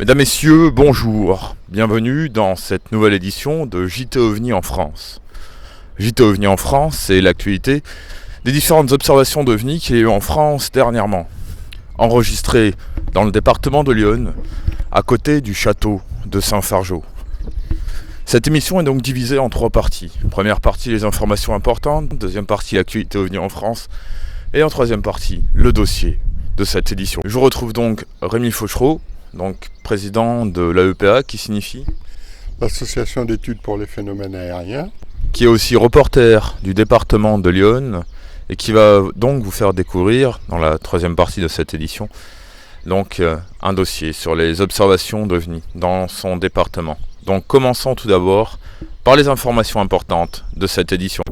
Mesdames, Messieurs, bonjour. Bienvenue dans cette nouvelle édition de JT OVNI en France. JT OVNI en France, c'est l'actualité des différentes observations d'OVNI qu'il y a eu en France dernièrement. Enregistrées dans le département de l'Yonne, à côté du château de Saint-Fargeau. Cette émission est donc divisée en 3 parties. Première partie, les informations importantes. Deuxième partie, l'actualité OVNI en France. Et en troisième partie, le dossier de cette édition. Je retrouve donc Rémi Fauchereau, donc président de l'AEPA, qui signifie l'Association d'études pour les phénomènes aériens, qui est aussi reporter du département de l'Yonne et qui va donc vous faire découvrir dans la troisième partie de cette édition donc un dossier sur les observations d'OVNI dans son département. Donc commençons tout d'abord par les informations importantes de cette édition.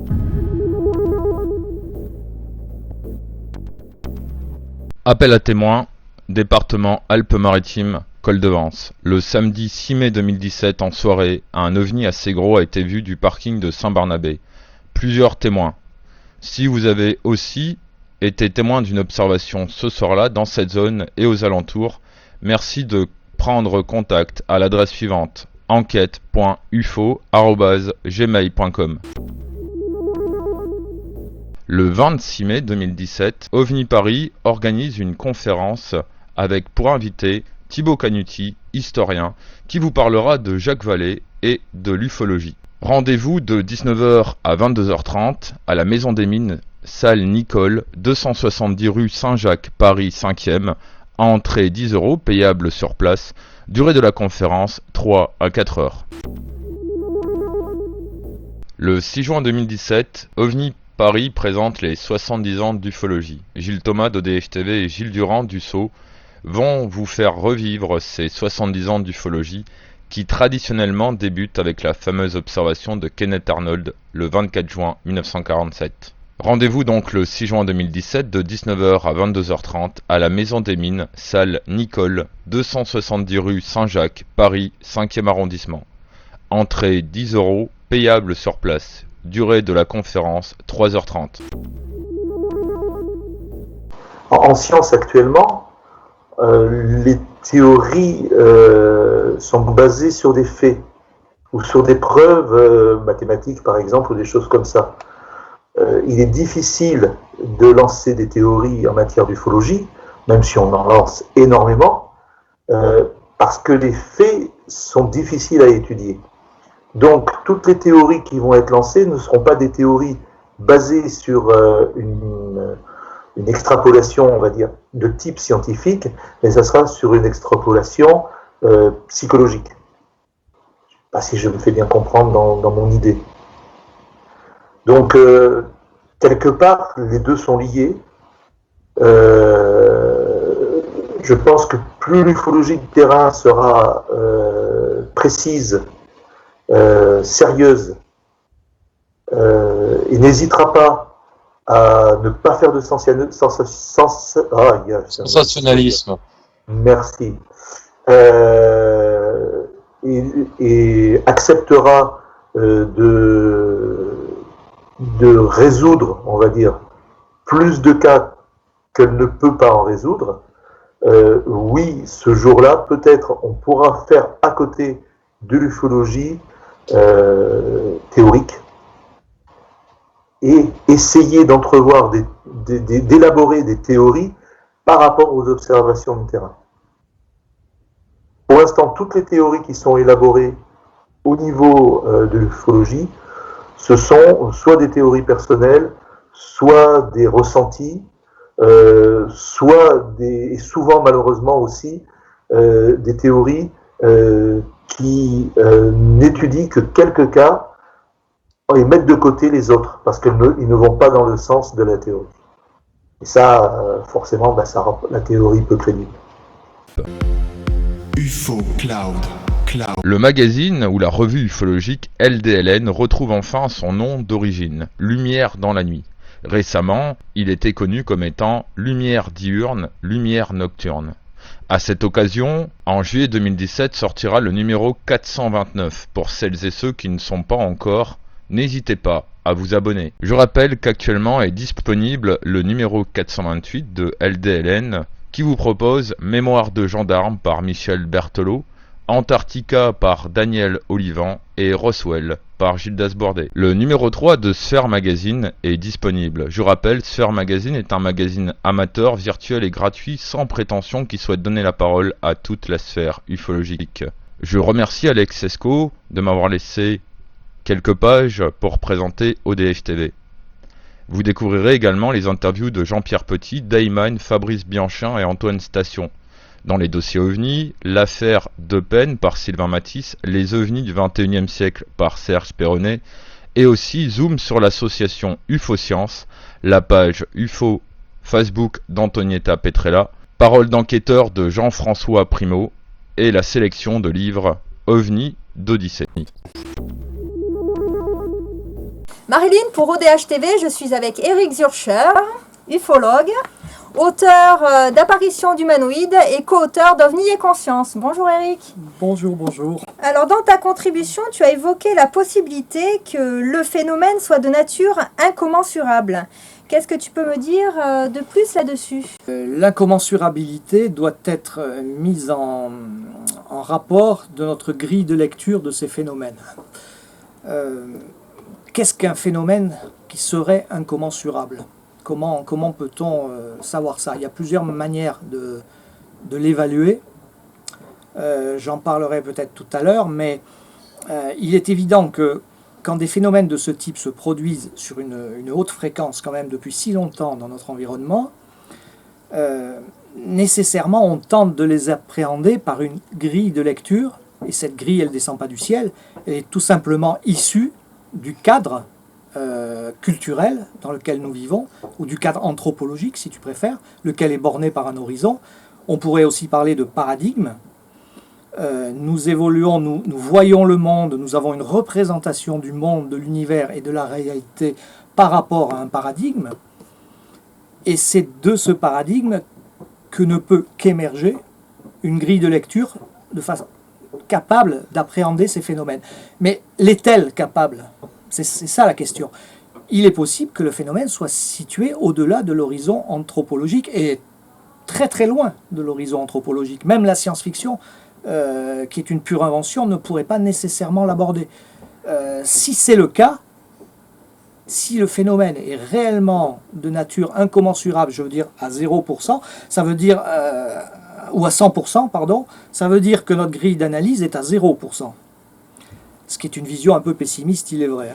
Appel à témoins, département Alpes-Maritimes, Col de Vence. Le samedi 6 mai 2017 en soirée, un OVNI assez gros a été vu du parking de Saint-Barnabé. Plusieurs témoins. Si vous avez aussi été témoin d'une observation ce soir-là dans cette zone et aux alentours, merci de prendre contact à l'adresse suivante: enquête.ufo@gmail.com. Le 26 mai 2017, OVNI Paris organise une conférence avec pour invité Thibaut Canuti, historien, qui vous parlera de Jacques Vallée et de l'ufologie. Rendez-vous de 19h à 22h30 à la Maison des Mines, salle Nicole, 270 rue Saint-Jacques, Paris 5e, entrée 10 €, payable sur place, durée de la conférence 3 à 4 heures. Le 6 juin 2017, OVNI Paris présente les 70 ans d'ufologie. Gilles Thomas d'ODF TV et Gilles Durand du Sceau vont vous faire revivre ces 70 ans d'ufologie qui traditionnellement débutent avec la fameuse observation de Kenneth Arnold le 24 juin 1947. Rendez-vous donc le 6 juin 2017 de 19h à 22h30 à la Maison des Mines, salle Nicole, 270 rue Saint-Jacques, Paris 5e arrondissement. Entrée 10 €, payable sur place. Durée de la conférence 3h30. En science actuellement, les théories sont basées sur des faits ou sur des preuves mathématiques par exemple ou des choses comme ça. Il est difficile de lancer des théories en matière d'ufologie, même si on en lance énormément, parce que les faits sont difficiles à étudier. Donc, toutes les théories qui vont être lancées ne seront pas des théories basées sur une extrapolation, on va dire, de type scientifique, mais ça sera sur une extrapolation psychologique. Je ne sais pas si je me fais bien comprendre dans mon idée. Donc, quelque part, les deux sont liés. Je pense que plus l'ufologie de terrain sera précise, sérieuse, et n'hésitera pas à ne pas faire de sensationnalisme. Merci. Et acceptera de résoudre, on va dire, plus de cas qu'elle ne peut pas en résoudre. Oui, ce jour-là, peut-être, on pourra faire à côté de l'ufologie théorique et essayer d'entrevoir, d'élaborer des théories par rapport aux observations de terrain. Pour l'instant, toutes les théories qui sont élaborées au niveau de l'ufologie, ce sont soit des théories personnelles, soit des ressentis, soit et souvent malheureusement aussi, des théories qui n'étudient que quelques cas et mettent de côté les autres, parce qu'ils ne vont pas dans le sens de la théorie. Et ça, forcément, ça rend la théorie peu crédible. UFO Cloud. Le magazine ou la revue ufologique LDLN retrouve enfin son nom d'origine, Lumière dans la nuit. Récemment, il était connu comme étant Lumière diurne, Lumière nocturne. À cette occasion, en juillet 2017 sortira le numéro 429. Pour celles et ceux qui ne sont pas encore, n'hésitez pas à vous abonner. Je rappelle qu'actuellement est disponible le numéro 428 de LDLN qui vous propose Mémoire de gendarme par Michel Berthelot, Antarctica par Daniel Olivant et Roswell par Gildas Bordet. Le numéro 3 de Sphère Magazine est disponible. Je rappelle, Sphère Magazine est un magazine amateur, virtuel et gratuit, sans prétention, qui souhaite donner la parole à toute la sphère ufologique. Je remercie Alex Esco de m'avoir laissé quelques pages pour présenter ODH TV. Vous découvrirez également les interviews de Jean-Pierre Petit, Dayman, Fabrice Bianchin et Antoine Station. Dans les dossiers OVNI, l'affaire De Pen par Sylvain Matisse, les ovnis du XXIe siècle par Serge Perronnet, et aussi zoom sur l'association UFO-Science, la page UFO Facebook d'Antonietta Petrella, parole d'enquêteur de Jean-François Primo, et la sélection de livres OVNI d'Odyssée. Marilyn, pour ODH TV, je suis avec Eric Zurcher, ufologue, auteur d'apparitions d'humanoïdes et co-auteur d'OVNI et Conscience. Bonjour Eric. Bonjour, bonjour. Alors dans ta contribution, tu as évoqué la possibilité que le phénomène soit de nature incommensurable. Qu'est-ce que tu peux me dire de plus là-dessus ? L'incommensurabilité doit être mise en rapport de notre grille de lecture de ces phénomènes. Qu'est-ce qu'un phénomène qui serait incommensurable ? Comment peut-on savoir ça ? Il y a plusieurs manières de l'évaluer. J'en parlerai peut-être tout à l'heure, mais il est évident que quand des phénomènes de ce type se produisent sur une haute fréquence quand même depuis si longtemps dans notre environnement, nécessairement on tente de les appréhender par une grille de lecture, et cette grille elle ne descend pas du ciel, elle est tout simplement issue du cadre culturel dans lequel nous vivons, ou du cadre anthropologique si tu préfères, lequel est borné par un horizon. On pourrait aussi parler de paradigme. Nous évoluons, nous voyons le monde, nous avons une représentation du monde, de l'univers et de la réalité par rapport à un paradigme. Et c'est de ce paradigme que ne peut qu'émerger une grille de lecture de façon capable d'appréhender ces phénomènes. Mais l'est-elle capable ? C'est ça la question. Il est possible que le phénomène soit situé au-delà de l'horizon anthropologique et très très loin de l'horizon anthropologique. Même la science-fiction, qui est une pure invention, ne pourrait pas nécessairement l'aborder. Si c'est le cas, si le phénomène est réellement de nature incommensurable, je veux dire à 0%, ça veut dire, ou à 100%, pardon, ça veut dire que notre grille d'analyse est à 0%. Ce qui est une vision un peu pessimiste, il est vrai.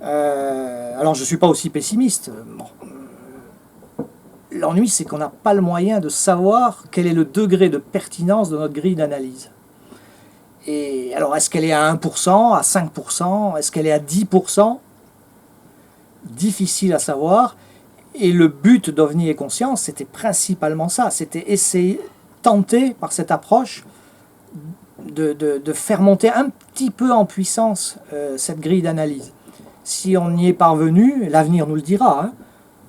Alors je ne suis pas aussi pessimiste. Bon. L'ennui, c'est qu'on n'a pas le moyen de savoir quel est le degré de pertinence de notre grille d'analyse. Et alors, est-ce qu'elle est à 1%, à 5%, est-ce qu'elle est à 10%? Difficile à savoir. Et le but d'OVNI et Conscience, c'était principalement ça. C'était essayer, tenter par cette approche, de faire monter un petit peu en puissance cette grille d'analyse. Si on y est parvenu, l'avenir nous le dira,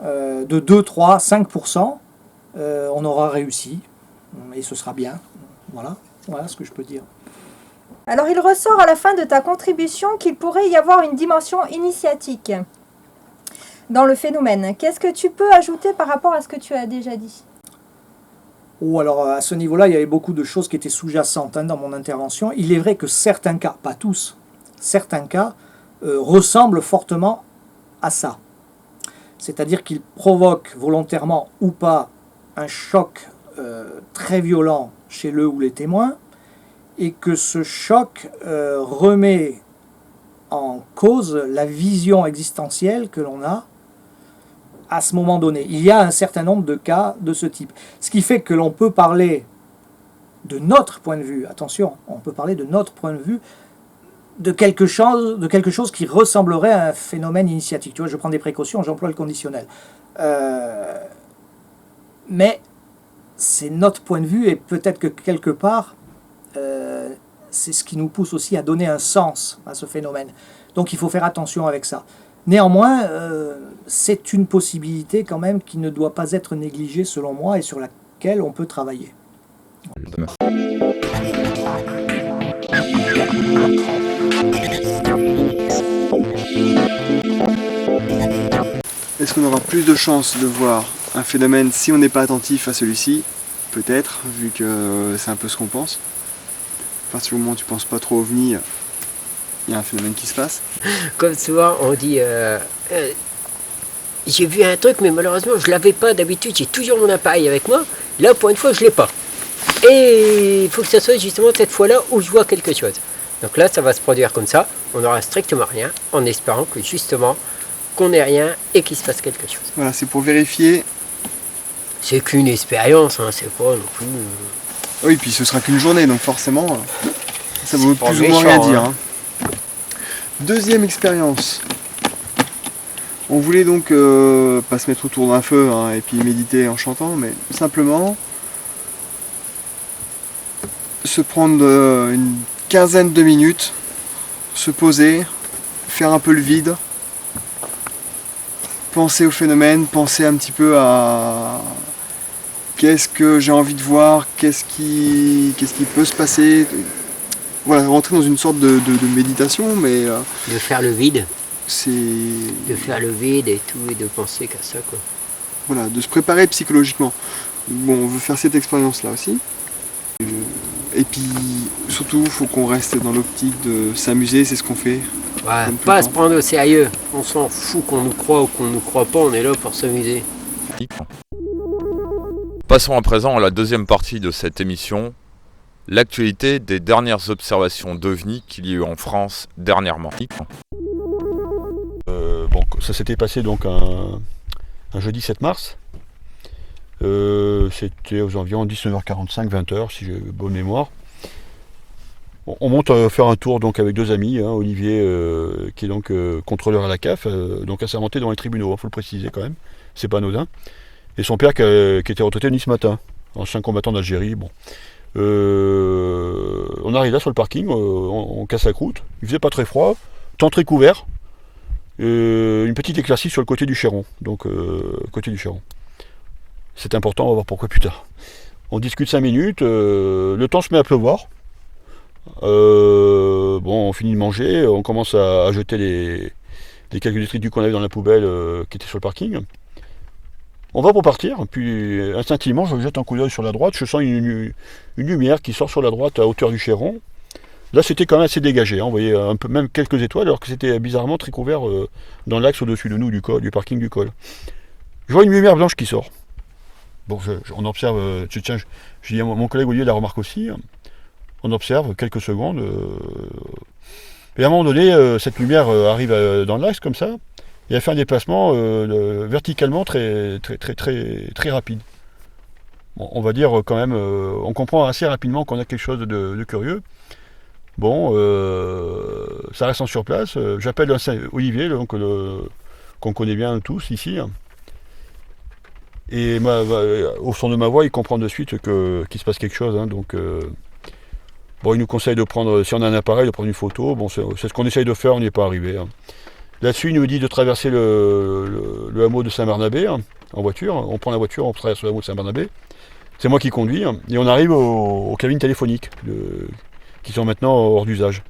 de 2, 3, 5%, on aura réussi, et ce sera bien. Voilà ce que je peux dire. Alors il ressort à la fin de ta contribution qu'il pourrait y avoir une dimension initiatique dans le phénomène. Qu'est-ce que tu peux ajouter par rapport à ce que tu as déjà dit ? Alors à ce niveau-là, il y avait beaucoup de choses qui étaient sous-jacentes dans mon intervention. Il est vrai que certains cas, pas tous, certains cas ressemblent fortement à ça. C'est-à-dire qu'ils provoquent volontairement ou pas un choc très violent chez le ou les témoins, et que ce choc remet en cause la vision existentielle que l'on a à ce moment donné. Il y a un certain nombre de cas de ce type. Ce qui fait que l'on peut parler de notre point de vue, attention, on peut parler de notre point de vue, de quelque chose qui ressemblerait à un phénomène initiatique. Tu vois, je prends des précautions, j'emploie le conditionnel. Mais c'est notre point de vue, et peut-être que quelque part, c'est ce qui nous pousse aussi à donner un sens à ce phénomène. Donc il faut faire attention avec ça. Néanmoins, c'est une possibilité quand même qui ne doit pas être négligée selon moi et sur laquelle on peut travailler. Est-ce qu'on aura plus de chances de voir un phénomène si on n'est pas attentif à celui-ci peut-être, vu que c'est un peu ce qu'on pense. À partir du moment où tu penses pas trop OVNI, il y a un phénomène qui se passe. Comme souvent, on dit j'ai vu un truc, mais malheureusement, je l'avais pas. D'habitude, j'ai toujours mon appareil avec moi. Là, pour une fois, je l'ai pas. Et il faut que ce soit justement cette fois-là où je vois quelque chose. Donc là, ça va se produire comme ça. On n'aura strictement rien, en espérant que justement, qu'on n'ait rien et qu'il se passe quelque chose. Voilà, c'est pour vérifier. C'est qu'une expérience, hein, c'est pas non plus. Oui, puis ce sera qu'une journée, donc forcément, ça vaut pas plus ou moins méchant, rien dire. hein. Deuxième expérience. On voulait donc pas se mettre autour d'un feu et puis méditer en chantant, mais simplement se prendre une quinzaine de minutes, se poser, faire un peu le vide, penser au phénomène, penser un petit peu à qu'est-ce que j'ai envie de voir, qu'est-ce qui peut se passer. Voilà, rentrer dans une sorte de méditation, mais De faire le vide, c'est de faire le vide et tout, et de penser qu'à ça, quoi. voilà, de se préparer psychologiquement. Bon, on veut faire cette expérience-là aussi. Et puis, surtout, il faut qu'on reste dans l'optique de s'amuser, c'est ce qu'on fait. Ouais, Comme tout pas le se temps. prendre au sérieux. On s'en fout qu'on nous croit ou qu'on nous croit pas, on est là pour s'amuser. Passons à présent à la deuxième partie de cette émission, l'actualité des dernières observations d'OVNI qu'il y a eu en France dernièrement. Bon, ça s'était passé donc un jeudi 7 mars. C'était aux environs 19h45, 20h si j'ai bonne mémoire. Bon, on monte faire un tour donc avec deux amis, Olivier qui est donc contrôleur à la CAF, donc assermenté devant les tribunaux, il faut le préciser quand même, c'est pas anodin. Et son père qui était retraité ce matin, ancien combattant d'Algérie. Bon. On arrive là sur le parking, on casse la croûte, il faisait pas très froid, temps très couvert, une petite éclaircie sur le côté du Chéron, donc côté du Chéron. C'est important, on va voir pourquoi plus tard. On discute 5 minutes, le temps se met à pleuvoir. Bon, on finit de manger, on commence à jeter les quelques détritus qu'on avait dans la poubelle qui était sur le parking. On va pour partir, puis instinctivement je jette un coup d'œil sur la droite, je sens une lumière qui sort sur la droite à hauteur du Chéron. Là c'était quand même assez dégagé, on voyait un peu, même quelques étoiles, alors que c'était bizarrement très couvert dans l'axe au-dessus de nous du parking du col. Je vois une lumière blanche qui sort. Bon, on observe, je dis à mon collègue Olivier la remarque aussi, on observe quelques secondes, et à un moment donné, cette lumière arrive dans l'axe comme ça, et elle fait un déplacement verticalement très rapide. Bon, on va dire quand même, on comprend assez rapidement qu'on a quelque chose de curieux. Bon, ça reste sur place, j'appelle Olivier, donc, qu'on connaît bien tous ici, et au son de ma voix, il comprend de suite qu'il se passe quelque chose, donc bon, il nous conseille de prendre, si on a un appareil, de prendre une photo. Bon, c'est ce qu'on essaye de faire, on n'y est pas arrivé. Là-dessus, il nous dit de traverser le hameau de Saint-Barnabé en voiture. On prend la voiture, on traverse le hameau de Saint-Barnabé. C'est moi qui conduis, et on arrive aux cabines téléphoniques qui sont maintenant hors d'usage.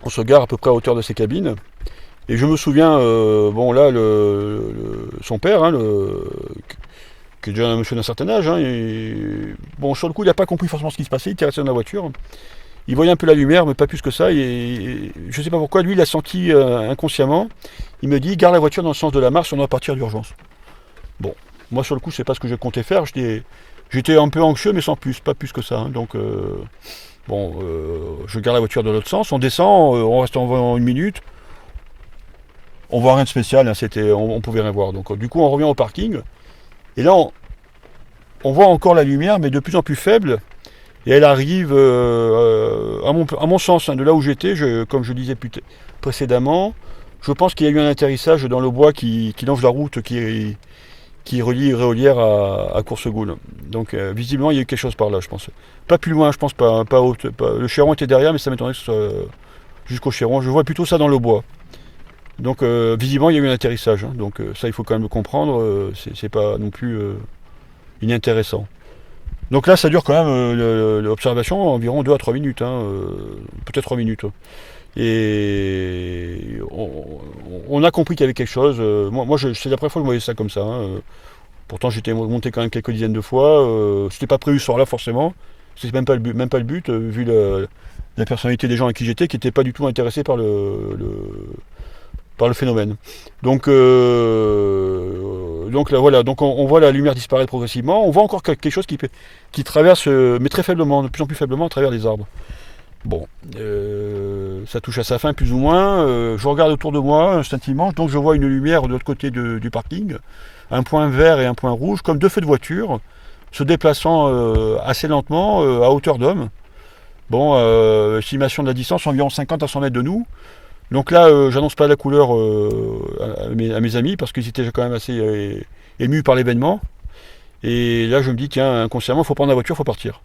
On se gare à peu près à hauteur de ces cabines. Et je me souviens, bon là, son père, qui est déjà un monsieur d'un certain âge, bon, sur le coup, il n'a pas compris forcément ce qui se passait, il était resté dans la voiture. Il voyait un peu la lumière, mais pas plus que ça. Et je ne sais pas pourquoi, lui, il a senti inconsciemment. Il me dit, garde la voiture dans le sens de la marche, on doit partir d'urgence. Bon, moi, sur le coup, c'est pas ce que je comptais faire. J'étais un peu anxieux, mais sans plus, pas plus que ça. Donc, bon, je garde la voiture dans l'autre sens. On descend, on reste environ une minute. On voit rien de spécial, on pouvait rien voir. Donc, du coup, on revient au parking. Et là, on voit encore la lumière, mais de plus en plus faible. Et elle arrive, à mon sens, de là où j'étais, comme je disais précédemment, je pense qu'il y a eu un atterrissage dans le bois qui longe la route qui relie Réolière à Coursegoule. Donc visiblement, il y a eu quelque chose par là, je pense. Pas plus loin, je pense, pas haute. Le Chéron était derrière, mais ça m'étonnerait que ce soit jusqu'au Chéron. Je vois plutôt ça dans le bois. Donc visiblement, il y a eu un atterrissage. Donc ça, il faut quand même le comprendre. C'est pas non plus inintéressant. Donc là, ça dure quand même l'observation environ 2 à 3 minutes, peut-être 3 minutes. Et on a compris qu'il y avait quelque chose. Moi c'est la première fois que je voyais ça comme ça. Pourtant j'étais monté quand même quelques dizaines de fois. C'était pas prévu ce soir-là forcément. C'était même pas le but, vu la personnalité des gens à qui j'étais, qui n'étaient pas du tout intéressés par le phénomène. Donc là, voilà, donc on voit la lumière disparaître progressivement. On voit encore quelque chose qui traverse, mais très faiblement, de plus en plus faiblement à travers les arbres. Bon, ça touche à sa fin plus ou moins. Je regarde autour de moi instinctivement, donc je vois une lumière de l'autre côté du parking, un point vert et un point rouge, comme deux feux de voiture, se déplaçant assez lentement à hauteur d'homme. Bon, estimation de la distance, environ 50 à 100 mètres de nous. Donc là, j'annonce pas la couleur à mes amis, parce qu'ils étaient quand même assez émus par l'événement. Et là, je me dis, tiens, inconsciemment, il faut prendre la voiture, il faut partir.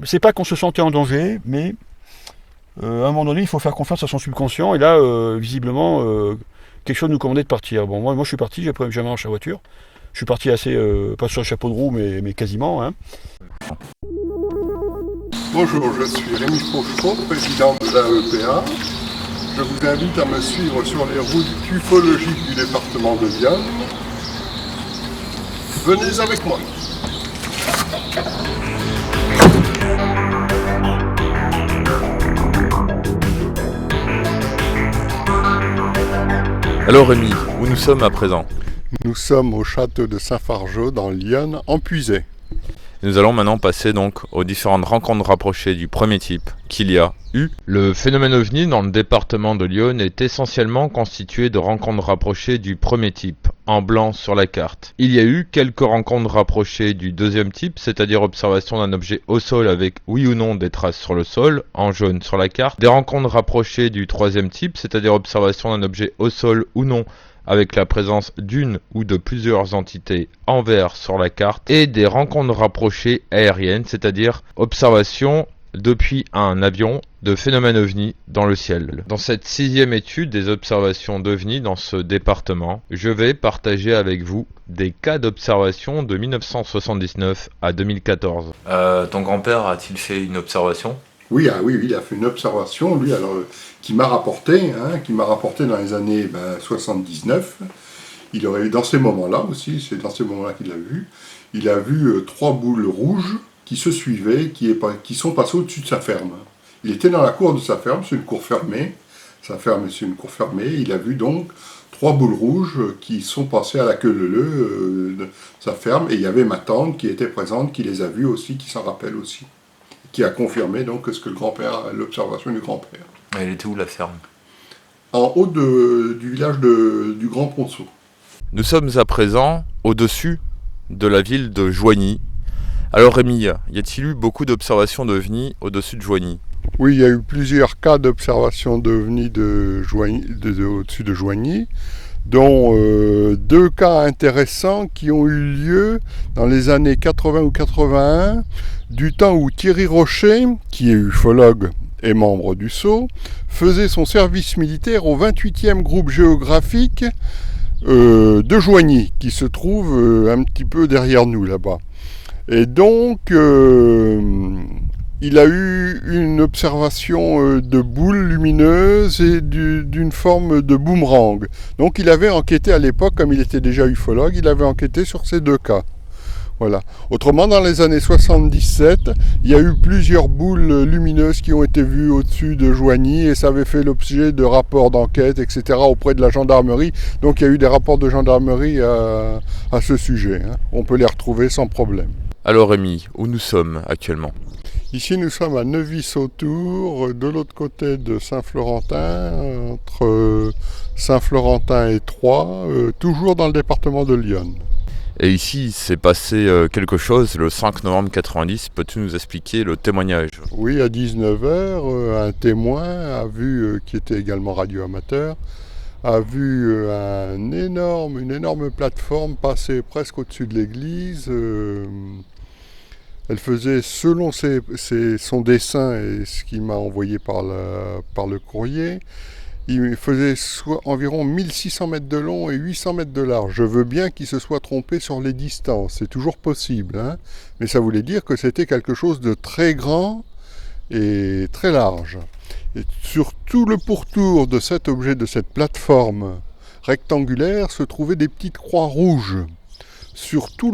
C'est pas qu'on se sentait en danger, mais à un moment donné, il faut faire confiance à son subconscient. Et là, visiblement, quelque chose nous commandait de partir. Bon, moi je suis parti, j'ai pris jamais marché la voiture. Je suis parti assez, pas sur le chapeau de roue, mais quasiment. Hein. Bonjour, je suis Rémi Fauchereau, président de l'AEPA. Je vous invite à me suivre sur les routes ufologiques du département de Lyon. Venez avec moi. Alors Rémi, où nous sommes à présent? Nous sommes au château de Saint-Fargeau dans l'Yonne, en Puisay. Nous allons maintenant passer donc aux différentes rencontres rapprochées du premier type qu'il y a eu. Le phénomène OVNI dans le département de l'Yonne est essentiellement constitué de rencontres rapprochées du premier type, en blanc sur la carte. Il y a eu quelques rencontres rapprochées du deuxième type, c'est-à-dire observation d'un objet au sol avec oui ou non des traces sur le sol, en jaune sur la carte. Des rencontres rapprochées du troisième type, c'est-à-dire observation d'un objet au sol ou non, avec la présence d'une ou de plusieurs entités en vert sur la carte, et des rencontres rapprochées aériennes, c'est-à-dire observation depuis un avion de phénomènes OVNI dans le ciel. Dans cette 6e étude des observations d'OVNI dans ce département, je vais partager avec vous des cas d'observation de 1979 à 2014. Ton grand-père a-t-il fait une observation ? Oui, il a fait une observation, lui, alors, qui m'a rapporté dans les années 79. Il aurait eu, dans ces moments-là aussi, c'est dans ces moments-là qu'il l'a vu, il a vu 3 boules rouges qui se suivaient, qui sont passées au-dessus de sa ferme. Il était dans la cour de sa ferme, c'est une cour fermée, sa ferme c'est une cour fermée, il a vu donc 3 boules rouges qui sont passées à la queue leu de sa ferme, et il y avait ma tante qui était présente, qui les a vues aussi, qui s'en rappelle aussi, qui a confirmé donc ce que l'observation du grand-père. Elle était où la ferme ? En haut du village du Grand Ponceau. Nous sommes à présent au-dessus de la ville de Joigny. Alors Rémi, y a-t-il eu beaucoup d'observations d'OVNI au-dessus de Joigny ? Oui, il y a eu plusieurs cas d'observation d'OVNI au-dessus de Joigny, dont 2 cas intéressants qui ont eu lieu dans les années 80 ou 81, du temps où Thierry Rocher, qui est ufologue et membre du Sceau, faisait son service militaire au 28e groupe géographique de Joigny, qui se trouve un petit peu derrière nous là-bas. Et donc, il a eu une observation de boules lumineuses et d'une forme de boomerang. Donc il avait enquêté à l'époque, comme il était déjà ufologue, il avait enquêté sur ces 2 cas. Voilà. Autrement, dans les années 77, il y a eu plusieurs boules lumineuses qui ont été vues au-dessus de Joigny et ça avait fait l'objet de rapports d'enquête, etc. auprès de la gendarmerie. Donc il y a eu des rapports de gendarmerie à ce sujet. Hein. On peut les retrouver sans problème. Alors Rémi, où nous sommes actuellement ? Ici nous sommes à Neuvy-Sautour, de l'autre côté de Saint-Florentin, entre Saint-Florentin et Troyes, toujours dans le département de l'Yonne. Et ici, il s'est passé quelque chose le 5 novembre 90. Peux-tu nous expliquer le témoignage ? Oui, à 19h, un témoin a vu, qui était également radioamateur, a vu une énorme plateforme passer presque au-dessus de l'église. Elle faisait, selon son dessin et ce qu'il m'a envoyé par le courrier, il faisait environ 1600 mètres de long et 800 mètres de large. Je veux bien qu'il se soit trompé sur les distances, c'est toujours possible, hein, mais ça voulait dire que c'était quelque chose de très grand et très large. Et sur tout le pourtour de cet objet, de cette plateforme rectangulaire, se trouvaient des petites croix rouges sur tout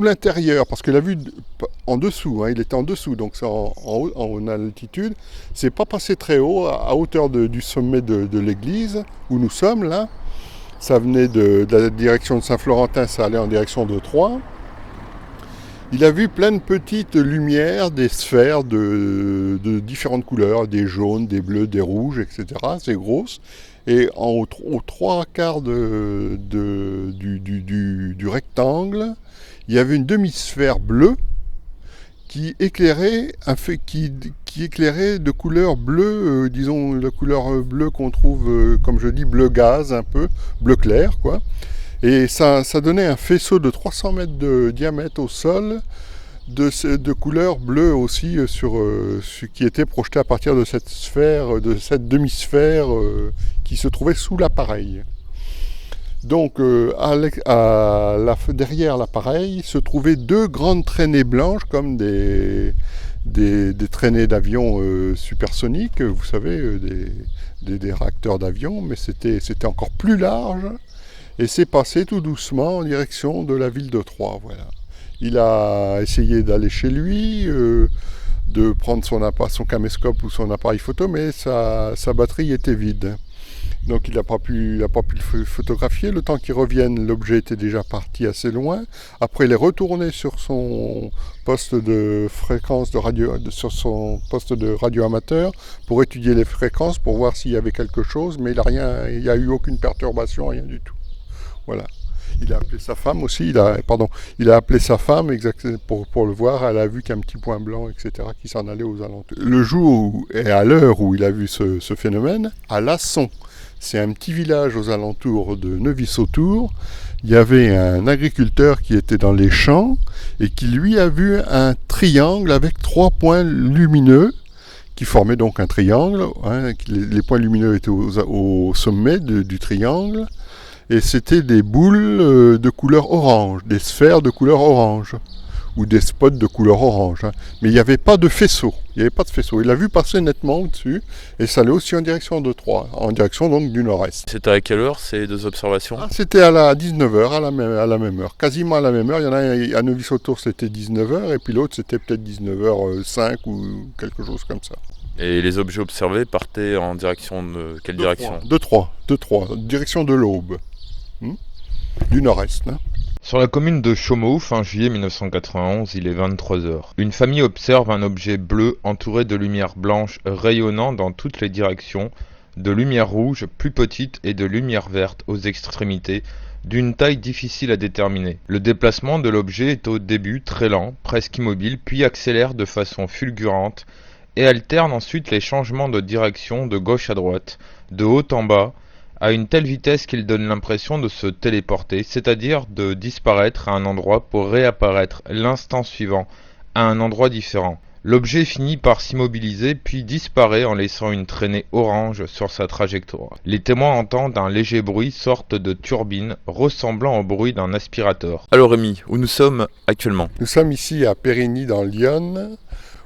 l'intérieur, parce que la vue en dessous, hein, il était en dessous, donc c'est en altitude, c'est pas passé très haut, à hauteur du sommet de l'église où nous sommes là. Ça venait de la direction de Saint-Florentin, ça allait en direction de Troyes. Il a vu plein de petites lumières, des sphères de différentes couleurs, des jaunes, des bleus, des rouges, etc. C'est grosse. Et aux trois quarts du rectangle, il y avait une demi-sphère bleue qui éclairait de couleur bleue, disons la couleur bleue qu'on trouve, comme je dis, bleu gaz un peu, bleu clair, quoi. Et ça donnait un faisceau de 300 mètres de diamètre au sol, de couleur bleue aussi, sur ce qui était projeté à partir de cette sphère, de cette demi-sphère qui se trouvait sous l'appareil. Donc derrière l'appareil se trouvaient deux grandes traînées blanches, comme des traînées d'avions supersoniques, vous savez, des réacteurs d'avion, mais c'était encore plus large. Et c'est passé tout doucement en direction de la ville de Troyes. Voilà. Il a essayé d'aller chez lui, de prendre son caméscope ou son appareil photo, mais sa batterie était vide. Donc il n'a pas pu le photographier. Le temps qu'il revienne, l'objet était déjà parti assez loin. Après, il est retourné sur son poste de fréquence sur son poste de radio amateur pour étudier les fréquences, pour voir s'il y avait quelque chose, mais il n'y a eu aucune perturbation, rien du tout. Voilà. Il a appelé sa femme aussi, il a appelé sa femme pour le voir, elle a vu qu'un petit point blanc, etc., qui s'en allait aux alentours. Le jour et à l'heure où il a vu ce phénomène, à Lasson, c'est un petit village aux alentours de Neuvy-Sautour, il y avait un agriculteur qui était dans les champs et qui lui a vu un triangle avec 3 points lumineux qui formaient donc un triangle, hein, les points lumineux étaient au sommet du triangle. Et c'était des boules de couleur orange, des sphères de couleur orange, ou des spots de couleur orange. Hein. Mais il n'y avait pas de faisceau. Il l'a vu passer nettement au-dessus, et ça allait aussi en direction de Troyes, en direction donc du nord-est. C'était à quelle heure ces deux observations? C'était à 19h, à la même heure. Quasiment à la même heure. Il y en a un à Neuvy-Sautour, c'était 19h, et puis l'autre, c'était peut-être 19h05 ou quelque chose comme ça. Et les objets observés partaient en direction de quelle direction? De Troyes, direction de l'Aube. Du nord-est. Hein. Sur la commune de Chaumont, fin juillet 1991, il est 23h. Une famille observe un objet bleu entouré de lumière blanche rayonnant dans toutes les directions, de lumière rouge plus petite et de lumière verte aux extrémités, d'une taille difficile à déterminer. Le déplacement de l'objet est au début très lent, presque immobile, puis accélère de façon fulgurante et alterne ensuite les changements de direction de gauche à droite, de haut en bas, à une telle vitesse qu'il donne l'impression de se téléporter, c'est-à-dire de disparaître à un endroit pour réapparaître l'instant suivant à un endroit différent. L'objet finit par s'immobiliser puis disparaît en laissant une traînée orange sur sa trajectoire. Les témoins entendent un léger bruit, sorte de turbine, ressemblant au bruit d'un aspirateur. Alors Rémi, où nous sommes actuellement? Nous sommes ici à Périgny dans l'Yonne,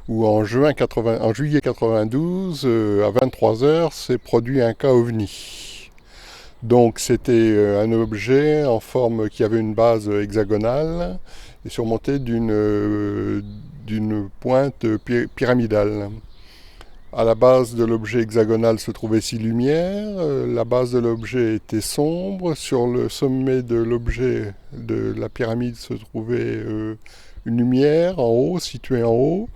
où en juillet 92, à 23h, s'est produit un cas OVNI. Donc c'était un objet en forme qui avait une base hexagonale et surmonté d'une pointe pyramidale. À la base de l'objet hexagonal se trouvaient 6 lumières, la base de l'objet était sombre, sur le sommet de l'objet de la pyramide se trouvait une lumière en haut, située en haut.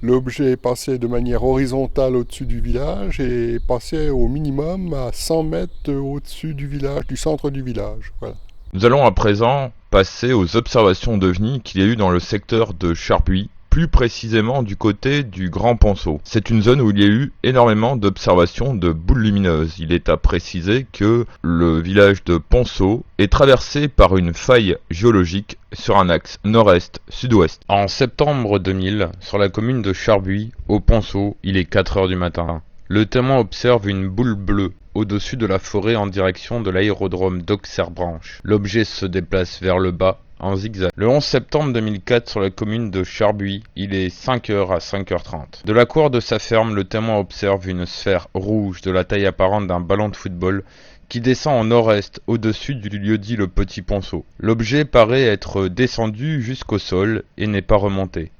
L'objet passait de manière horizontale au-dessus du village et passait au minimum à 100 mètres au-dessus du village, du centre du village. Voilà. Nous allons à présent passer aux observations d'OVNI qu'il y a eu dans le secteur de Charbuy, plus précisément du côté du Grand Ponceau. C'est une zone où il y a eu énormément d'observations de boules lumineuses. Il est à préciser que le village de Ponceau est traversé par une faille géologique sur un axe nord-est-sud-ouest. En septembre 2000, sur la commune de Charbuy, au Ponceau, il est 4h du matin. Le témoin observe une boule bleue au-dessus de la forêt en direction de l'aérodrome d'Auxerre-Branche. L'objet se déplace vers le bas, en zigzag. Le 11 septembre 2004, sur la commune de Charbuy, il est 5h à 5h30. De la cour de sa ferme, le témoin observe une sphère rouge de la taille apparente d'un ballon de football qui descend en nord-est au-dessus du lieu-dit le Petit Ponceau. L'objet paraît être descendu jusqu'au sol et n'est pas remonté.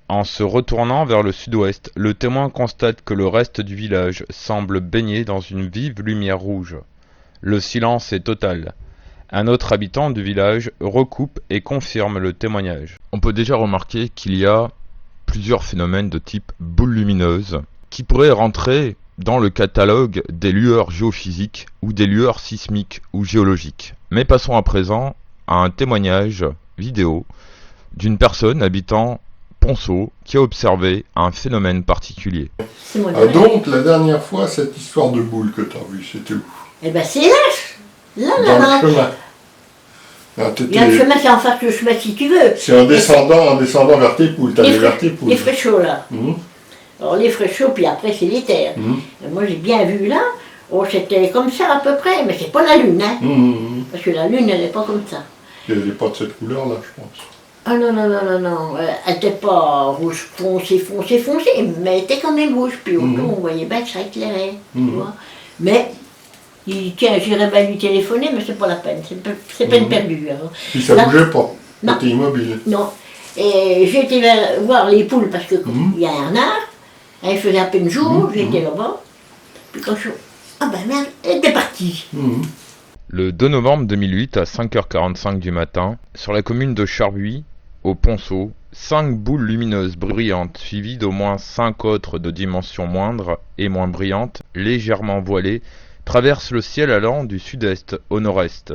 En se retournant vers le sud-ouest, le témoin constate que le reste du village semble baigné dans une vive lumière rouge. Le silence est total. Un autre habitant du village recoupe et confirme le témoignage. On peut déjà remarquer qu'il y a plusieurs phénomènes de type boule lumineuse qui pourraient rentrer dans le catalogue des lueurs géophysiques ou des lueurs sismiques ou géologiques. Mais passons à présent à un témoignage vidéo d'une personne habitant Ponceau qui a observé un phénomène particulier. Ah donc, la dernière fois, cette histoire de boule que tu as vue, c'était où? Eh ben c'est là, Dans le chemin. Ah, il y a le chemin, c'est en face du chemin si tu veux. c'est en descendant vers tes poules, t'allais vers tes poules. Les fréchots là. Mhm. Alors les fréchots, puis après c'est les terres. Mhm. Et moi j'ai bien vu là, oh, c'était comme ça à peu près, mais c'est pas la lune, hein. Mhm. Parce que la lune elle n'est pas comme ça. Elle n'est pas de cette couleur-là, je pense. Ah non, non, non, non, non, elle n'était pas rouge foncé, mais elle était quand même rouge, puis autour on voyait bien que ça éclairait, tu vois. Mais, tiens, j'irais bien lui téléphoner, mais c'est pas la peine, c'est peine perdue. Hein. Puis ça Là, bougeait pas, non. c'était immobile. Non, et j'ai été voir les poules, parce que il y a un arbre, elle faisait à peine jour, j'étais là-bas, puis quand je... Ah ben merde, elle était partie. Le 2 novembre 2008 à 5h45 du matin, sur la commune de Charbuy, au Ponceau, 5 boules lumineuses brillantes suivies d'au moins 5 autres de dimension moindre et moins brillantes, légèrement voilées, traversent le ciel allant du sud-est au nord-est.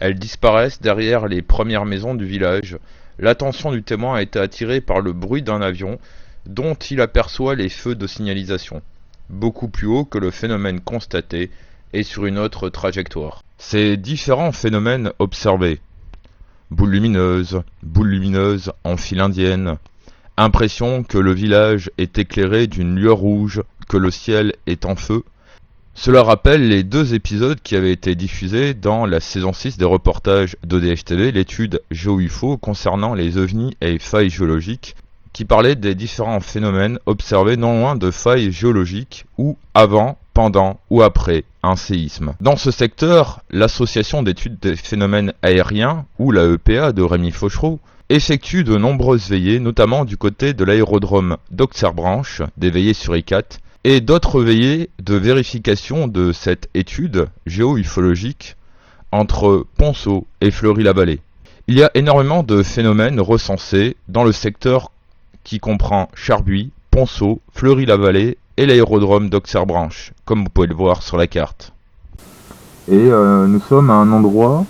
Elles disparaissent derrière les premières maisons du village. L'attention du témoin a été attirée par le bruit d'un avion dont il aperçoit les feux de signalisation, beaucoup plus haut que le phénomène constaté et sur une autre trajectoire. Ces différents phénomènes observés, boule lumineuse en file indienne, impression que le village est éclairé d'une lueur rouge, que le ciel est en feu. Cela rappelle les 2 épisodes qui avaient été diffusés dans la saison 6 des reportages d'ODH TV, l'étude GeoUFO concernant les ovnis et failles géologiques, qui parlait des différents phénomènes observés non loin de failles géologiques ou avant, pendant ou après un séisme. Dans ce secteur, l'association d'études des phénomènes aériens, ou la EPA de Rémi Fauchereau, effectue de nombreuses veillées, notamment du côté de l'aérodrome d'Auxerre-Branche, des veillées sur ICAT, et d'autres veillées de vérification de cette étude géo-ufologique entre Ponceau et Fleury-la-Vallée. Il y a énormément de phénomènes recensés dans le secteur qui comprend Charbuy, Ponceau, Fleury-la-Vallée et l'aérodrome d'Auxerre-Branche, comme vous pouvez le voir sur la carte. Et nous sommes à un endroit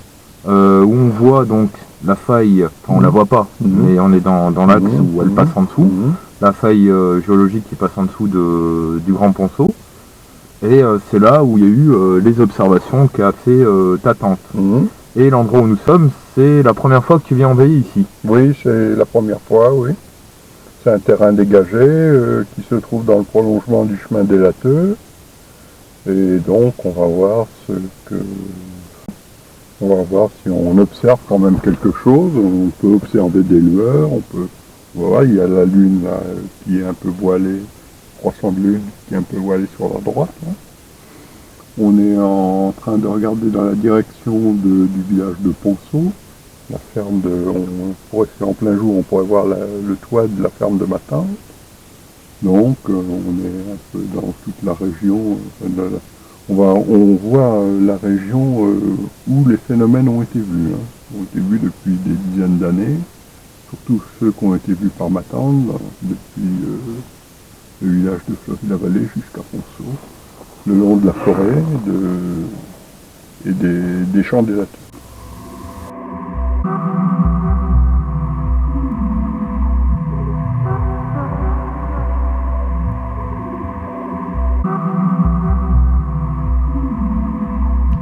où on voit donc la faille, enfin on la voit pas, mais on est dans l'axe où elle passe en dessous, la faille géologique qui passe en dessous du Grand Ponceau, et c'est là où il y a eu les observations qu'a fait ta tante. Et l'endroit où nous sommes, c'est la première fois que tu viens en veille ici. Oui, c'est la première fois, oui. C'est un terrain dégagé qui se trouve dans le prolongement du chemin des Lateux. Et donc on va voir si on observe quand même quelque chose. On peut observer des lueurs, voilà, il y a la lune là, qui est un peu voilée, croissant de lune qui est un peu voilée sur la droite. Là. On est en train de regarder dans la direction du village de Ponceau. La ferme c'est en plein jour, on pourrait voir le toit de la ferme de ma tante. Donc on est un peu dans toute la région. On voit la région où les phénomènes ont été vus. Ont été vus depuis des dizaines d'années. Surtout ceux qui ont été vus par ma tante, depuis le village de Fleury-la-Vallée jusqu'à Ponceau, le long de la forêt et des champs des Lateux.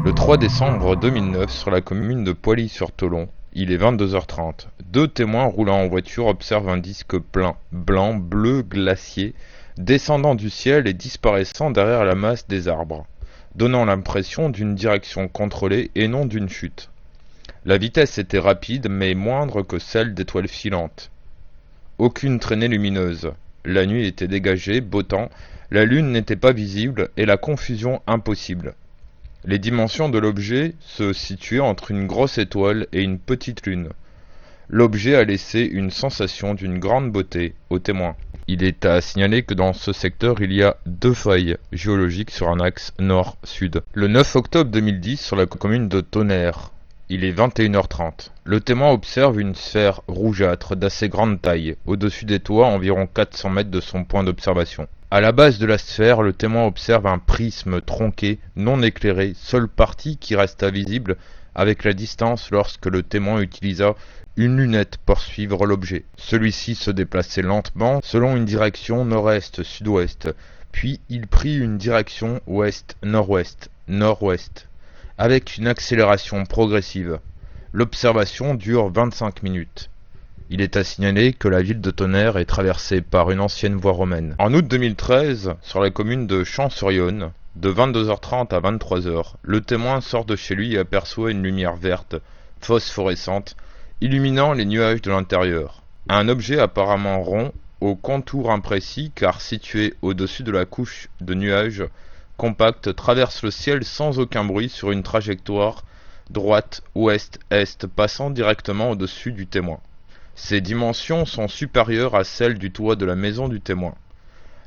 Le 3 décembre 2009, sur la commune de Poilly-sur-Tholon, il est 22h30. 2 témoins roulant en voiture observent un disque plein, blanc, bleu, glacier, descendant du ciel et disparaissant derrière la masse des arbres, donnant l'impression d'une direction contrôlée et non d'une chute. La vitesse était rapide, mais moindre que celle d'étoiles filantes. Aucune traînée lumineuse. La nuit était dégagée, beau temps, la lune n'était pas visible et la confusion impossible. Les dimensions de l'objet se situaient entre une grosse étoile et une petite lune. L'objet a laissé une sensation d'une grande beauté aux témoins. Il est à signaler que dans ce secteur, il y a 2 failles géologiques sur un axe nord-sud. Le 9 octobre 2010, sur la commune de Tonnerre, il est 21h30. Le témoin observe une sphère rougeâtre d'assez grande taille, au-dessus des toits, environ 400 mètres de son point d'observation. À la base de la sphère, le témoin observe un prisme tronqué, non éclairé, seule partie qui resta visible avec la distance lorsque le témoin utilisa une lunette pour suivre l'objet. Celui-ci se déplaçait lentement selon une direction nord-est-sud-ouest, puis il prit une direction ouest-nord-ouest, nord-ouest, avec une accélération progressive. L'observation dure 25 minutes. Il est à signaler que la ville de Tonnerre est traversée par une ancienne voie romaine. En août 2013, sur la commune de Champs-sur-Yonne, de 22h30 à 23h, le témoin sort de chez lui et aperçoit une lumière verte, phosphorescente, illuminant les nuages de l'intérieur. Un objet apparemment rond, au contour imprécis car situé au-dessus de la couche de nuages compacts, traverse le ciel sans aucun bruit sur une trajectoire droite, ouest, est, passant directement au-dessus du témoin. Ses dimensions sont supérieures à celles du toit de la maison du témoin.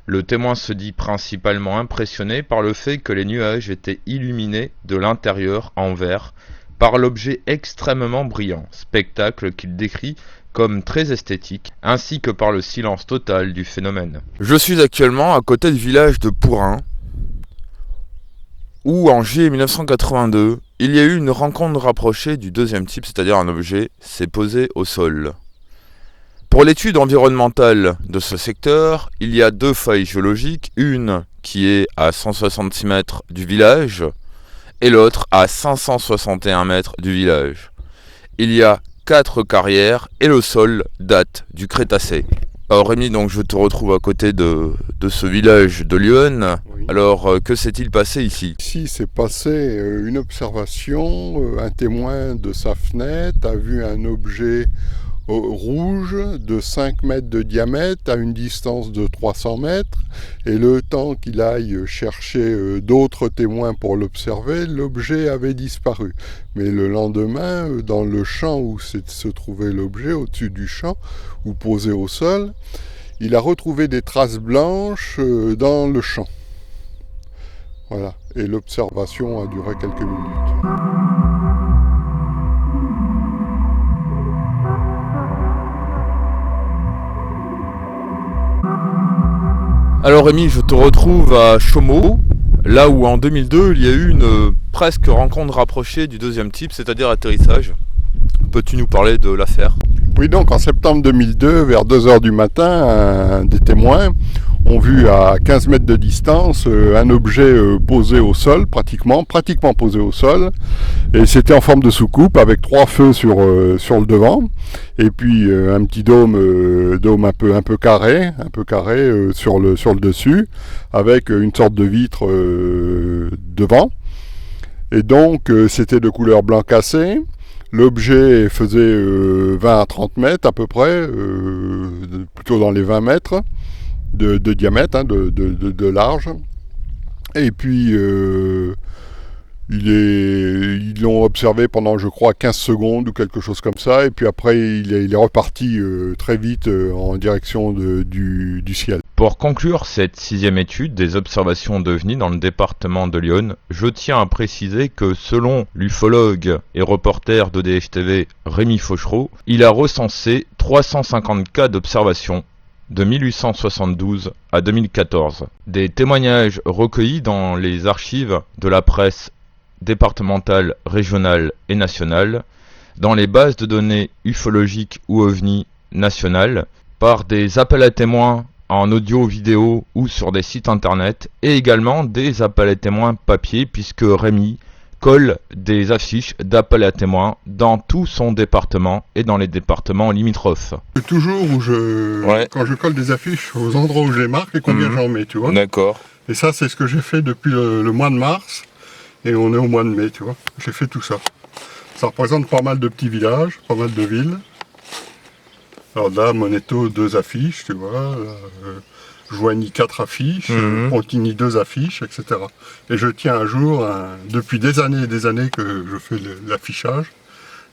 Le témoin se dit principalement impressionné par le fait que les nuages étaient illuminés de l'intérieur en vert par l'objet extrêmement brillant, spectacle qu'il décrit comme très esthétique, ainsi que par le silence total du phénomène. Je suis actuellement à côté du village de Pourin, où en juillet 1982, il y a eu une rencontre rapprochée du deuxième type, c'est-à-dire un objet s'est posé au sol. Pour l'étude environnementale de ce secteur, il y a 2 failles géologiques, une qui est à 166 mètres du village et l'autre à 561 mètres du village. Il y a 4 carrières et le sol date du Crétacé. Alors Rémi, donc je te retrouve à côté de ce village de Lyon. Oui. Alors que s'est-il passé ici? Ici s'est passé une observation, un témoin de sa fenêtre a vu un objet rouge de 5 mètres de diamètre à une distance de 300 mètres et le temps qu'il aille chercher d'autres témoins pour l'observer, l'objet avait disparu. Mais le lendemain, dans le champ où se trouvait l'objet, au-dessus du champ, ou posé au sol, il a retrouvé des traces blanches dans le champ. Voilà, et l'observation a duré quelques minutes. Alors Rémi, je te retrouve à Chaumont, là où en 2002 il y a eu une presque rencontre rapprochée du deuxième type, c'est-à-dire atterrissage. Peux-tu nous parler de l'affaire? Oui, donc en septembre 2002, vers 2h du matin, des témoins ont vu à 15 mètres de distance un objet posé au sol, pratiquement posé au sol, et c'était en forme de soucoupe avec 3 feux sur le devant, et puis un petit dôme un peu carré sur le dessus, avec une sorte de vitre devant, et donc c'était de couleur blanc cassé. L'objet faisait 20 à 30 mètres à peu près, plutôt dans les 20 mètres de diamètre, hein, de large. Et puis, ils l'ont observé pendant, je crois, 15 secondes ou quelque chose comme ça. Et puis après, il est reparti très vite en direction du ciel. Pour conclure cette 6e étude des observations d'OVNI dans le département de Lyon, je tiens à préciser que selon l'ufologue et reporter d'EDH TV Rémi Fauchereau, il a recensé 350 cas d'observation de 1872 à 2014. Des témoignages recueillis dans les archives de la presse départementale, régionale et nationale, dans les bases de données ufologiques ou OVNI nationales, par des appels à témoins en audio, vidéo ou sur des sites internet, et également des appels à témoins papier, puisque Rémi colle des affiches d'appels à témoins dans tout son département et dans les départements limitrophes. Toujours quand je colle des affiches aux endroits où je les marque et combien j'en mets, tu vois. D'accord. Et ça, c'est ce que j'ai fait depuis le mois de mars, et on est au mois de mai, tu vois. J'ai fait tout ça. Ça représente pas mal de petits villages, pas mal de villes. Alors là, Moneto, 2 affiches, tu vois. Joigny 4 affiches, Pontigny 2 affiches, etc. Et je tiens un jour, depuis des années et des années que je fais l'affichage,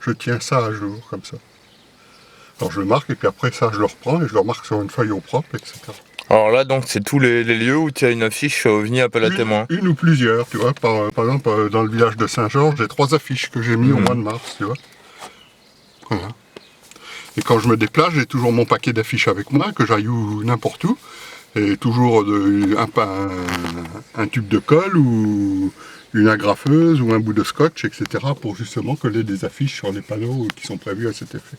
je tiens ça à jour, comme ça. Alors je le marque, et puis après ça, je le reprends, et je le marque sur une feuille au propre, etc. Alors là, donc, c'est tous les lieux où tu as une affiche OVNI appel à témoins. Une ou plusieurs, tu vois. Par exemple, dans le village de Saint-Georges, j'ai 3 affiches que j'ai mis au mois de mars, tu vois. Voilà. Et quand je me déplace, j'ai toujours mon paquet d'affiches avec moi, que j'aille n'importe où. Et toujours un tube de colle ou une agrafeuse ou un bout de scotch, etc. pour justement coller des affiches sur les panneaux qui sont prévus à cet effet.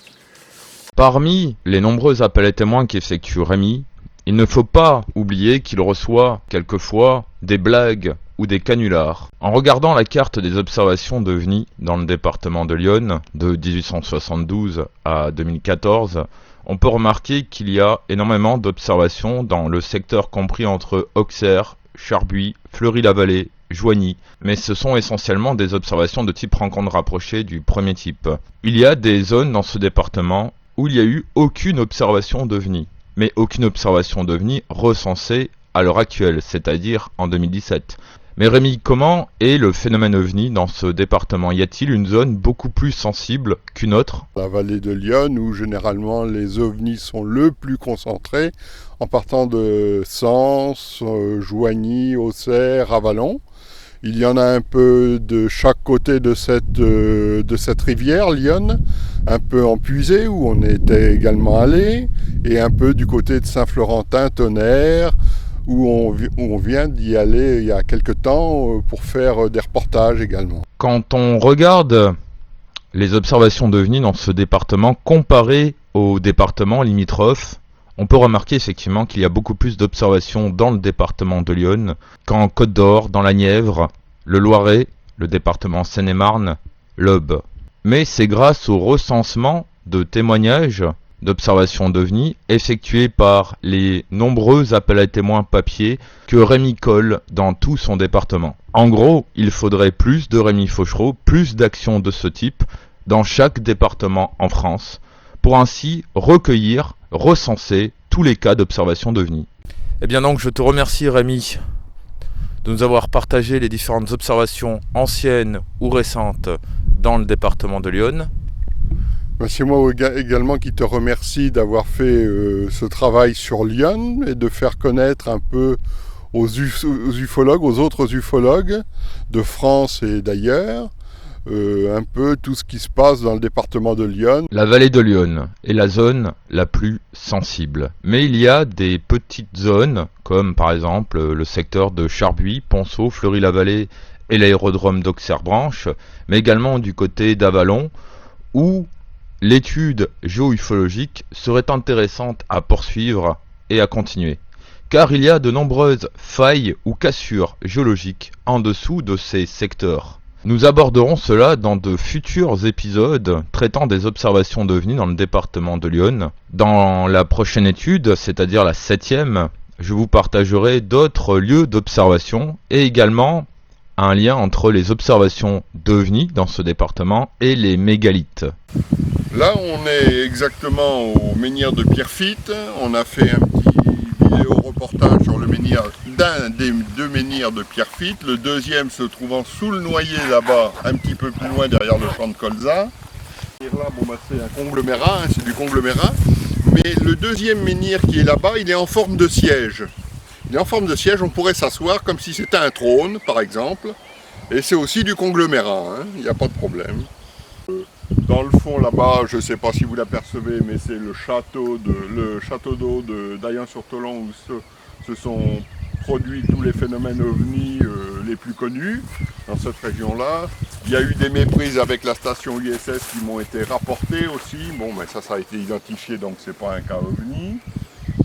Parmi les nombreux appels à témoins qu'effectue Rémi, il ne faut pas oublier qu'il reçoit quelquefois des blagues ou des canulars. En regardant la carte des observations d'OVNI dans le département de l'Yonne de 1872 à 2014, on peut remarquer qu'il y a énormément d'observations dans le secteur compris entre Auxerre, Charbuy, Fleury-la-Vallée, Joigny, mais ce sont essentiellement des observations de type rencontre rapprochée du premier type. Il y a des zones dans ce département où il n'y a eu aucune observation d'OVNI, mais aucune observation d'OVNI recensée à l'heure actuelle, c'est-à-dire en 2017. Mais Rémi, comment est le phénomène OVNI dans ce département? Y a-t-il une zone beaucoup plus sensible qu'une autre? La vallée de l'Yonne, où généralement les ovnis sont le plus concentrés, en partant de Sens, Joigny, Auxerre, Avallon. Il y en a un peu de chaque côté de cette rivière, l'Yonne, un peu en puisée, où on était également allé, et un peu du côté de Saint-Florentin, Tonnerre, où on vient d'y aller il y a quelque temps pour faire des reportages également. Quand on regarde les observations d'OVNI dans ce département comparées aux départements limitrophes, on peut remarquer effectivement qu'il y a beaucoup plus d'observations dans le département de l'Yonne qu'en Côte d'Or, dans la Nièvre, le Loiret, le département Seine-et-Marne, l'Aube. Mais c'est grâce au recensement de témoignages d'observations d'OVNI effectués par les nombreux appels à témoins papier que Rémi colle dans tout son département. En gros, il faudrait plus de Rémi Fauchereau, plus d'actions de ce type dans chaque département en France, pour ainsi recueillir, recenser tous les cas d'observation d'OVNI. Eh bien donc, je te remercie Rémi de nous avoir partagé les différentes observations anciennes ou récentes dans le département de l'Yonne. C'est moi également qui te remercie d'avoir fait ce travail sur l'Yonne et de faire connaître un peu aux ufologues, aux autres ufologues de France et d'ailleurs, un peu tout ce qui se passe dans le département de l'Yonne. La vallée de l'Yonne est la zone la plus sensible, mais il y a des petites zones comme par exemple le secteur de Charbuy, Ponceau, Fleury-la-Vallée et l'aérodrome d'Auxerre-Branche, mais également du côté d'Avallon où l'étude géoufologique serait intéressante à poursuivre et à continuer, car il y a de nombreuses failles ou cassures géologiques en dessous de ces secteurs. Nous aborderons cela dans de futurs épisodes traitant des observations d'OVNI dans le département de l'Yonne. Dans la prochaine étude, c'est-à-dire la 7e, je vous partagerai d'autres lieux d'observation et également un lien entre les observations d'OVNI dans ce département et les mégalithes. Là, on est exactement au menhir de Pierrefitte. On a fait un petit vidéo-reportage sur le menhir d'un des 2 menhirs de Pierrefitte. Le deuxième se trouvant sous le noyer là-bas, un petit peu plus loin derrière le champ de colza. Et là, c'est un conglomérat, c'est du conglomérat. Mais le deuxième menhir qui est là-bas, il est en forme de siège. Il est en forme de siège, on pourrait s'asseoir comme si c'était un trône, par exemple. Et c'est aussi du conglomérat, il n'y a pas de problème. Dans le fond là-bas, je ne sais pas si vous l'apercevez, mais c'est le château d'eau d'Ayen-sur-Tholon où se sont produits tous les phénomènes OVNI les plus connus dans cette région-là. Il y a eu des méprises avec la station ISS qui m'ont été rapportées aussi. Bon, mais ça a été identifié, donc c'est pas un cas OVNI.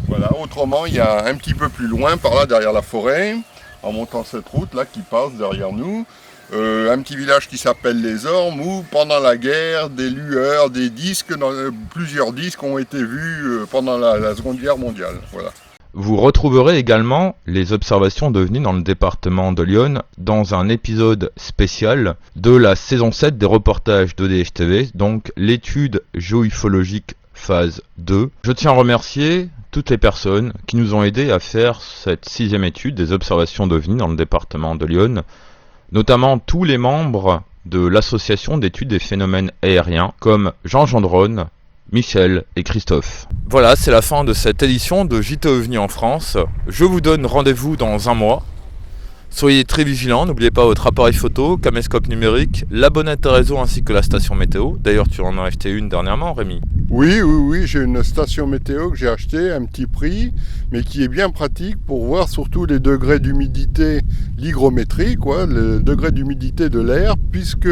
Voilà. Autrement, il y a un petit peu plus loin, par là, derrière la forêt, en montant cette route-là qui passe derrière nous, un petit village qui s'appelle Les Ormes, où pendant la guerre, des lueurs, des disques, plusieurs disques ont été vus pendant la Seconde Guerre mondiale. Voilà. Vous retrouverez également les observations d'OVNI dans le département de l'Yonne dans un épisode spécial de la saison 7 des reportages d'EDH TV, donc l'étude géoufologique phase 2. Je tiens à remercier toutes les personnes qui nous ont aidés à faire cette 6e étude des observations d'OVNI dans le département de l'Yonne, notamment tous les membres de l'association d'études des phénomènes aériens, comme Jean Gendron, Michel et Christophe. Voilà, c'est la fin de cette édition de JT OVNI en France. Je vous donne rendez-vous dans un mois. Soyez très vigilants, n'oubliez pas votre appareil photo, caméscope numérique, la bonnette réseau ainsi que la station météo. D'ailleurs, tu en as acheté une dernièrement, Rémi. Oui, j'ai une station météo que j'ai achetée à un petit prix, mais qui est bien pratique pour voir surtout les degrés d'humidité, l'hygrométrie, le degré d'humidité de l'air, puisque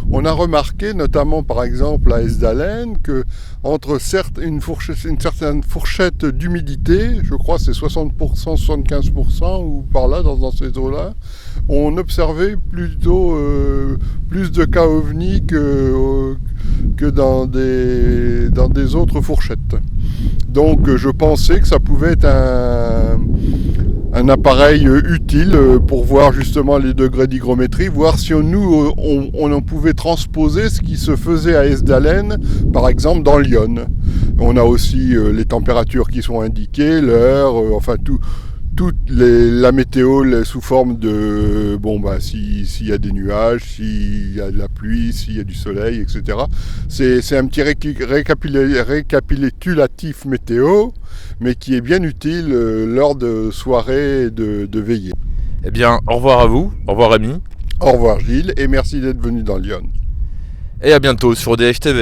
on a remarqué, notamment par exemple à Esdalen, que entre une certaine fourchette d'humidité, je crois c'est 60%, 75% ou par là, dans ces eaux-là, on observait plutôt plus de cas OVNI que dans des autres fourchettes. Donc je pensais que ça pouvait être un appareil utile pour voir justement les degrés d'hygrométrie, voir si nous on en pouvait transposer ce qui se faisait à Esdalen, par exemple dans l'Yonne. On a aussi les températures qui sont indiquées, l'heure, enfin toute la météo sous forme de s'il y a des nuages, s'il y a de la pluie, s'il y a du soleil, etc. C'est un petit récapitulatif météo, mais qui est bien utile lors de soirées de veillée. Eh bien, au revoir à vous, au revoir Rémi. Au revoir Gilles, et merci d'être venu dans Lyon. Et à bientôt sur DHTV.